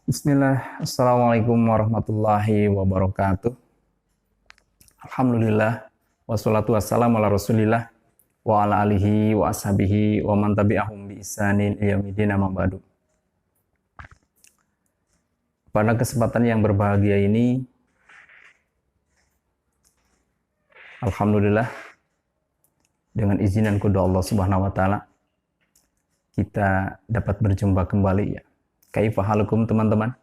Bismillah, Assalamualaikum warahmatullahi wabarakatuh. Alhamdulillah, wassalatu wassalamu ala rasulillah, wa ala alihi wa ashabihi wa man tabi'ahum bi ihsanin ila yaumil amma ba'du. Pada kesempatan yang berbahagia ini, Alhamdulillah, dengan izin dan kudu Allah Subhanahu wa Ta'ala, kita dapat berjumpa kembali ya. Kaifa halukum teman-teman?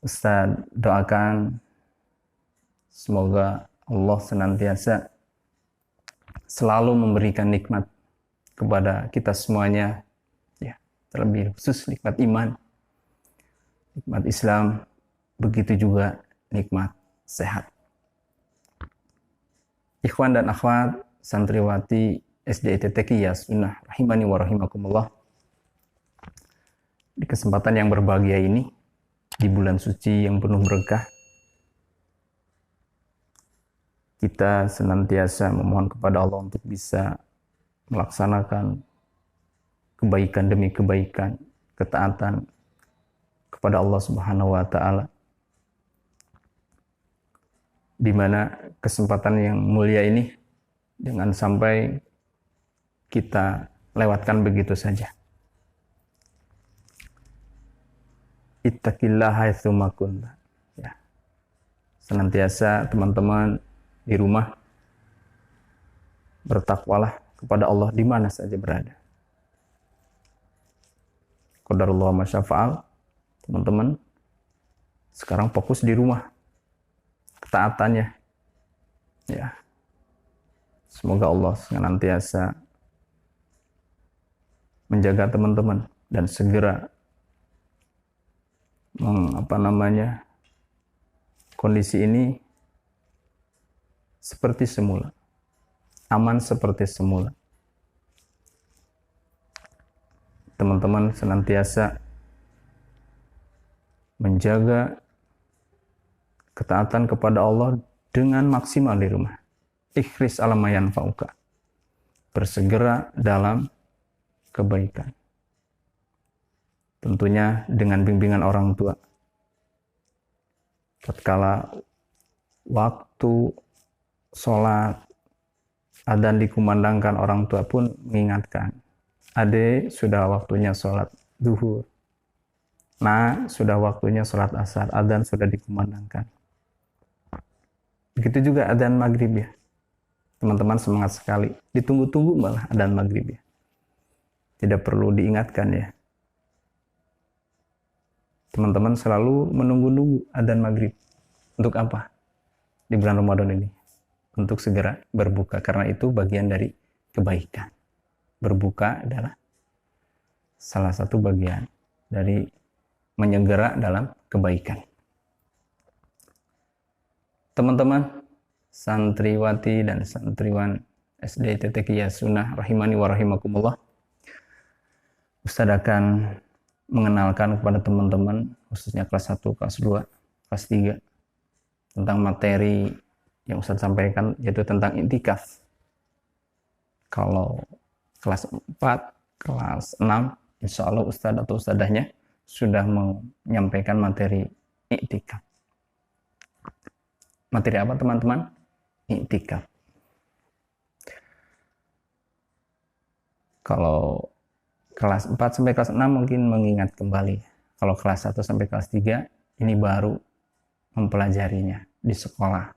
Ustaz doakan semoga Allah senantiasa selalu memberikan nikmat kepada kita semuanya, ya, terlebih khusus nikmat iman, nikmat Islam, begitu juga nikmat sehat. Ikhwan dan akhwat santriwati SDIT Taqiyah Sunnah rahimani wa rahimakumullah. Di kesempatan yang berbahagia ini, di bulan suci yang penuh berkah, kita senantiasa memohon kepada Allah untuk bisa melaksanakan kebaikan demi kebaikan, ketaatan kepada Allah Subhanahu wa Ta'ala, di mana kesempatan yang mulia ini jangan sampai kita lewatkan begitu saja. Ittaqillaha haitsu ma kunta. Ya. Senantiasa teman-teman di rumah bertakwalah kepada Allah di mana saja berada. Qadarullah ma syafa'al. Teman-teman sekarang fokus di rumah. Ketaatannya. Ya. Semoga Allah senantiasa menjaga teman-teman dan segera kondisi ini seperti semula, aman seperti semula. Teman-teman senantiasa menjaga ketaatan kepada Allah dengan maksimal di rumah. Ikhris ala ma yanfa'uka. Bersegera dalam kebaikan. Tentunya dengan bimbingan orang tua. Tatkala waktu sholat adzan dikumandangkan, orang tua pun mengingatkan, "Ade, sudah waktunya sholat zuhur. Nah, sudah waktunya sholat asar, adzan sudah dikumandangkan." Begitu juga adzan maghrib ya. Teman-teman semangat sekali. Ditunggu-tunggu malah adzan maghrib ya. Tidak perlu diingatkan ya. Teman-teman selalu menunggu-nunggu adzan maghrib. Untuk apa? Di bulan Ramadan ini. Untuk segera berbuka. Karena itu bagian dari kebaikan. Berbuka adalah salah satu bagian dari menyegera dalam kebaikan. Teman-teman, santriwati dan santriwan SDIT Taqiyah Sunnah rahimani wa rahimakumullah. Ustaz akan mengenalkan kepada teman-teman, khususnya kelas 1, kelas 2, kelas 3, tentang materi yang Ustaz sampaikan, yaitu tentang iktikaf. Kalau kelas 4, kelas 6, insya Allah Ustaz atau Ustazahnya sudah menyampaikan materi iktikaf. Materi apa teman-teman? Iktikaf. Kalau kelas 4 sampai kelas 6 mungkin mengingat kembali. Kalau kelas 1 sampai kelas 3 ini baru mempelajarinya di sekolah.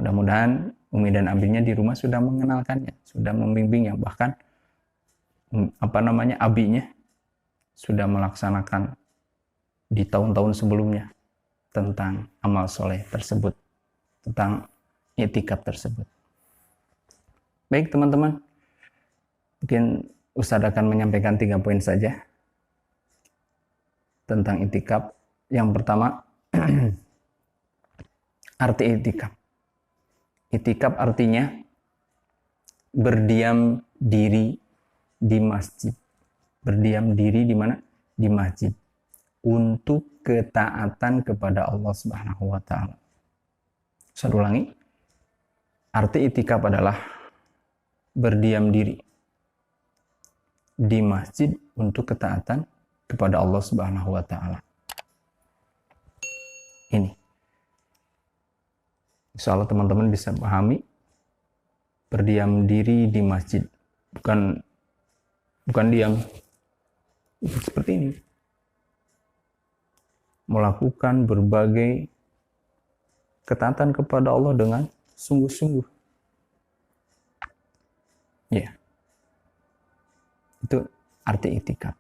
Mudah-mudahan Umi dan Abinya di rumah sudah mengenalkannya, sudah membimbingnya, bahkan abinya sudah melaksanakan di tahun-tahun sebelumnya tentang amal soleh tersebut, tentang iktikaf tersebut. Baik teman-teman, mungkin Ustaz akan menyampaikan 3 poin saja tentang iktikaf. Yang pertama, arti iktikaf. Iktikaf artinya berdiam diri di masjid. Berdiam diri di mana? Di masjid. Untuk ketaatan kepada Allah Subhanahu wa Ta'ala. Ustaz ulangi. Arti iktikaf adalah berdiam diri di masjid untuk ketaatan kepada Allah Subhanahu wa taala. Ini. Insya Allah teman-teman bisa pahami, berdiam diri di masjid bukan diam seperti ini, melakukan berbagai ketaatan kepada Allah dengan sungguh-sungguh. Ya, itu arti i'tikaf,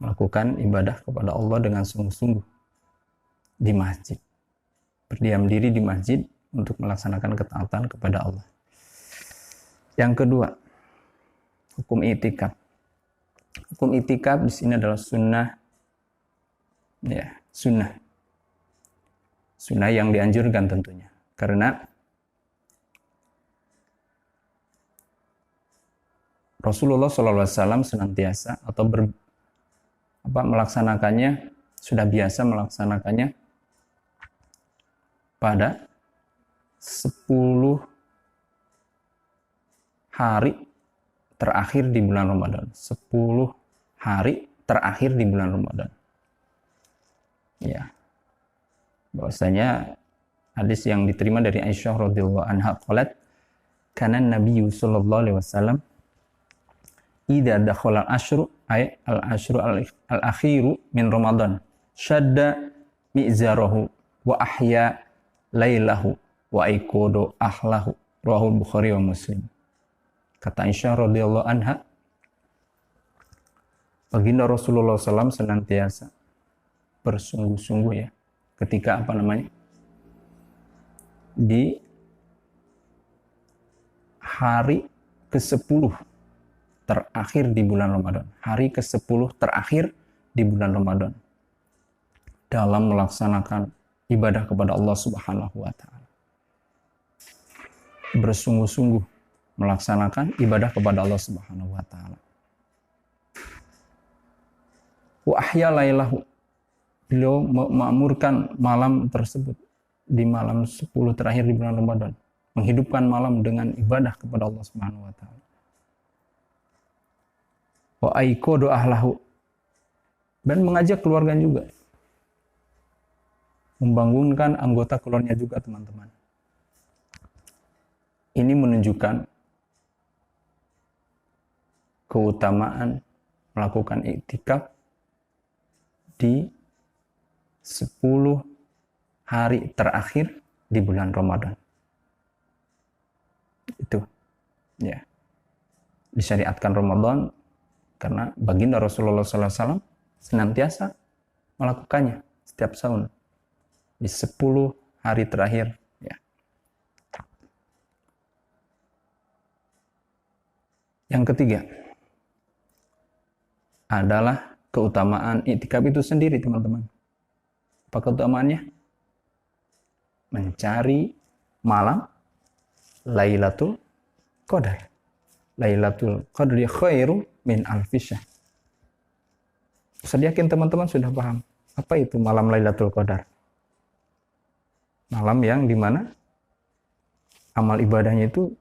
melakukan ibadah kepada Allah dengan sungguh-sungguh di masjid, berdiam diri di masjid untuk melaksanakan ketaatan kepada Allah. Yang kedua, hukum i'tikaf. Hukum i'tikaf di sini adalah sunnah, ya, sunnah yang dianjurkan tentunya, karena Rasulullah SAW senantiasa atau melaksanakannya, sudah biasa melaksanakannya pada 10 hari terakhir di bulan Ramadan. 10 hari terakhir di bulan Ramadan. Ya. Bahwasanya hadis yang diterima dari Aisyah radhiyallahu anha qalat, kana Nabi sallallahu alaihi wasallam idza dakhala al-ashru ay al-ashru al-akhiru min Ramadan syadda mi'zarahu wa ahya lailahu wa aikodo ahlahu, rawahu Bukhari wa Muslim. Kata Aisyah radhiyallahu anha, baginda Rasulullah SAW senantiasa bersungguh-sungguh ya ketika di hari ke-10 terakhir di bulan Ramadan, hari ke-10 terakhir di bulan Ramadan, dalam melaksanakan ibadah kepada Allah Subhanahu wa taala. Bersungguh-sungguh melaksanakan ibadah kepada Allah Subhanahu wa taala. Wa ahya lailahu, beliau memakmurkan malam tersebut di malam 10 terakhir di bulan Ramadan, menghidupkan malam dengan ibadah kepada Allah Subhanahu wa taala. Wa aikodo ahlahu, dan mengajak keluarga juga, membangunkan anggota keluarganya juga, teman-teman. Ini menunjukkan keutamaan melakukan i'tikaf di 10 hari terakhir di bulan Ramadan. Itu ya, disyariatkan Ramadan karena baginda Rasulullah SAW senantiasa melakukannya setiap tahun di 10 hari terakhir ya. Yang ketiga adalah keutamaan i'tikaf itu sendiri, teman-teman. Apa keutamaannya? Mencari malam Lailatul Qadar. Lailatul Qadri khairu min alfi syahr. Saya yakin teman-teman sudah paham apa itu malam Lailatul Qadar. Malam yang dimana amal ibadahnya itu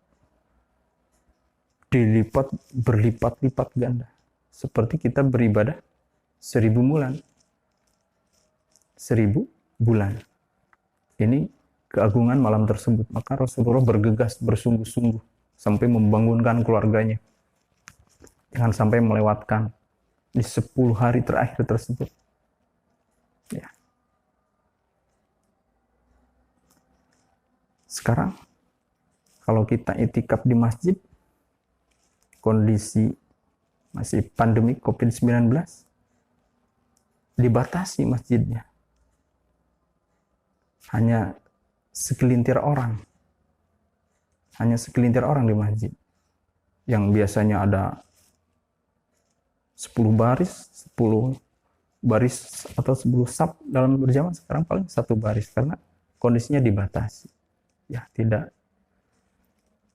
berlipat-lipat ganda. Seperti kita beribadah 1000 bulan. 1000 bulan. Ini keagungan malam tersebut. Maka Rasulullah bergegas, bersungguh-sungguh sampai membangunkan keluarganya. Jangan sampai melewatkan di 10 hari terakhir tersebut. Ya. Sekarang, kalau kita i'tikaf di masjid, kondisi masih pandemi COVID-19, dibatasi masjidnya. Hanya segelintir orang. Hanya segelintir orang di masjid. Yang biasanya ada 10 baris atau 10 saf dalam berjamaah, sekarang paling 1 baris karena kondisinya dibatasi. Ya, tidak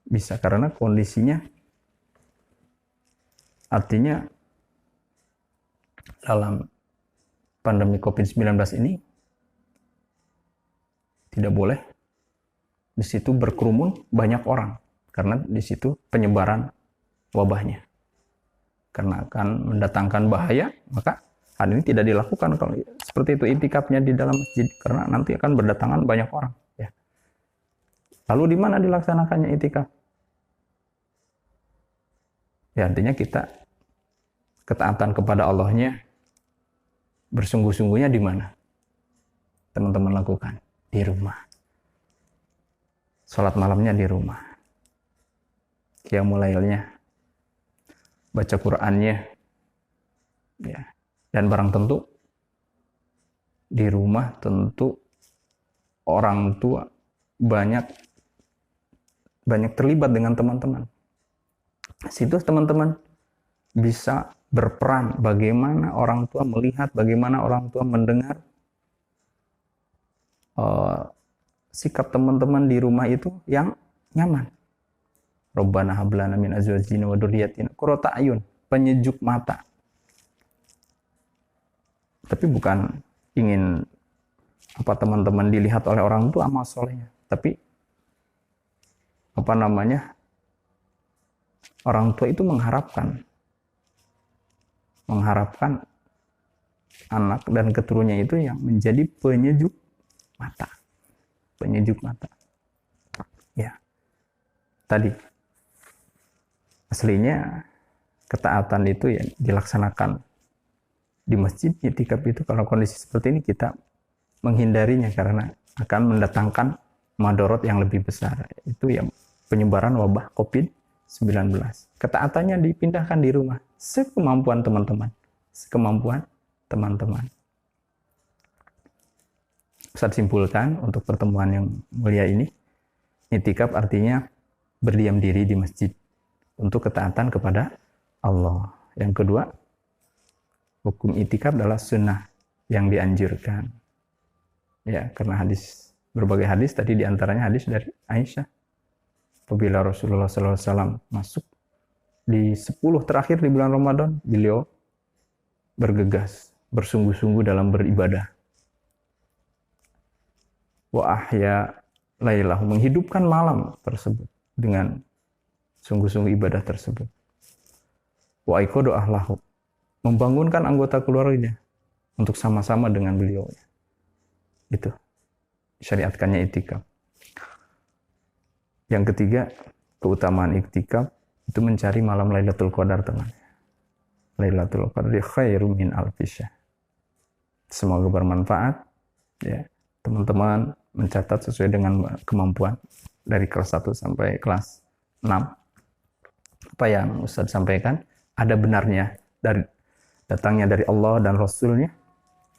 bisa karena kondisinya, artinya dalam pandemi COVID-19 ini tidak boleh di situ berkerumun banyak orang karena di situ penyebaran wabahnya. karena akan mendatangkan bahaya, maka hal ini tidak dilakukan kalau seperti itu itikafnya di dalam masjid, karena nanti akan berdatangan banyak orang. Ya. Lalu di mana dilaksanakannya itikaf? Ya, artinya kita ketaatan kepada Allahnya bersungguh-sungguhnya di mana? Teman-teman lakukan di rumah. Salat malamnya di rumah. Qiyamul lailnya, baca Qur'annya, ya. Dan barang tentu di rumah tentu orang tua banyak terlibat dengan teman-teman. Situ teman-teman bisa berperan bagaimana orang tua melihat, bagaimana orang tua mendengar sikap teman-teman di rumah itu yang nyaman. Rabbana hab lana min azwajina wa dzurriyyatina qurrata a'yun, penyejuk mata. Tapi bukan ingin teman-teman dilihat oleh orang tua amal solehnya, tapi orang tua itu mengharapkan anak dan keturunannya itu yang menjadi penyejuk mata. Ya. Tadi aslinya ketaatan itu ya dilaksanakan di masjid. Itikaf itu kalau kondisi seperti ini kita menghindarinya karena akan mendatangkan madorot yang lebih besar, itu ya penyebaran wabah COVID-19. Ketaatannya dipindahkan di rumah sekemampuan teman-teman. Ustaz simpulkan untuk pertemuan yang mulia ini, itikaf artinya berdiam diri di masjid untuk ketaatan kepada Allah. Yang kedua, hukum itikaf adalah sunnah yang dianjurkan. Ya, karena berbagai hadis tadi diantaranya hadis dari Aisyah. Apabila Rasulullah SAW masuk di 10 terakhir di bulan Ramadan, beliau bergegas, bersungguh-sungguh dalam beribadah. Wa ahya lailahu, menghidupkan malam tersebut dengan sungguh-sungguh ibadah tersebut. Wa aiqadu ahlahu, membangunkan anggota keluarganya untuk sama-sama dengan beliau. Itu syariatkannya itikaf. Yang ketiga, keutamaan itikaf itu mencari malam Lailatul Qadar, teman. Lailatul Qadar khairum min alfi syahr. Semoga bermanfaat ya. Teman-teman mencatat sesuai dengan kemampuan dari kelas 1 sampai kelas 6. Apa yang Ustaz sampaikan ada benarnya, datangnya dari Allah dan Rasulnya,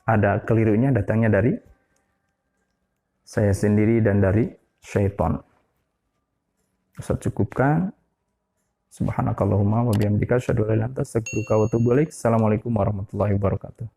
ada kelirunya datangnya dari saya sendiri dan dari syaitan. Ustaz cukupkan. Subhanakallahumma wa bihamdika asyhadu an la ilaha illa anta astaghfiruka wa atubu ilaik. Assalamualaikum warahmatullahi wabarakatuh.